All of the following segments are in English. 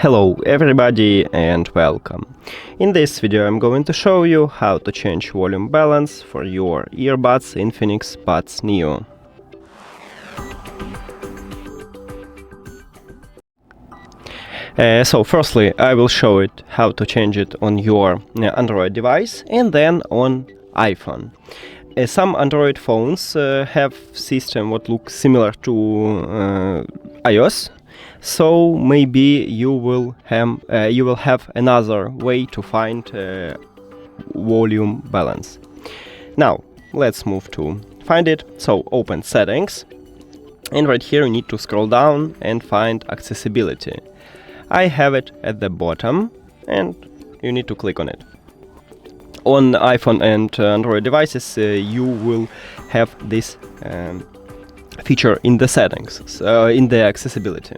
Hello everybody and welcome. In this video I'm going to show you how to change volume balance for your earbuds INFINIX Buds Neo. So firstly I will show it how to change it on your Android device and then on iPhone. Some Android phones have system what looks similar to iOS. So maybe you will have another way to find volume balance. Now let's move to find it. So open settings, and right here you need to scroll down and find accessibility. I have it at the bottom and you need to click on it. On iPhone and Android devices you will have this feature in the settings, so in the accessibility.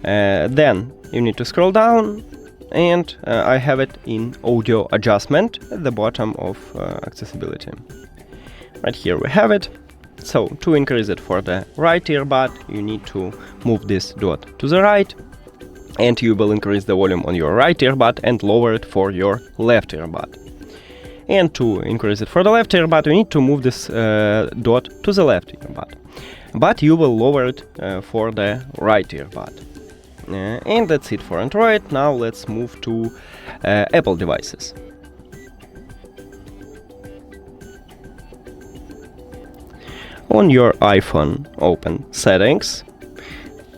Then you need to scroll down and I have it in audio adjustment at the bottom of accessibility. Right here we have it. So to increase it for the right earbud you need to move this dot to the right, and you will increase the volume on your right earbud and lower it for your left earbud. And to increase it for the left earbud, you need to move this dot to the left earbud. But you will lower it for the right earbud. And that's it for Android. Now let's move to Apple devices. On your iPhone, open settings.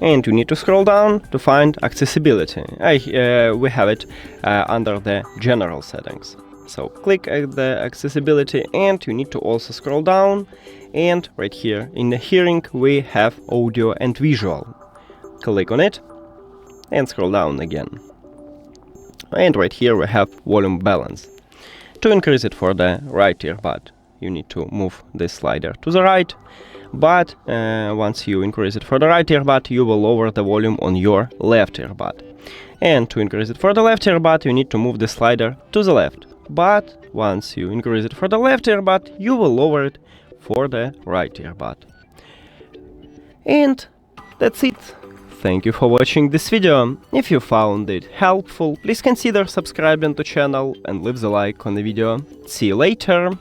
And you need to scroll down to find accessibility. We have it under the general settings. So click at the accessibility and you need to also scroll down, and right here in the hearing we have audio and visual. Click on it and scroll down again. And right here we have volume balance. To increase it for the right earbud you need to move this slider to the right, but once you increase it for the right earbud you will lower the volume on your left earbud. And to increase it for the left earbud you need to move the slider to the left. But once you increase it for the left earbud, you will lower it for the right earbud. And that's it. Thank you for watching this video. If you found it helpful, please consider subscribing to the channel and leave the like on the video. See you later.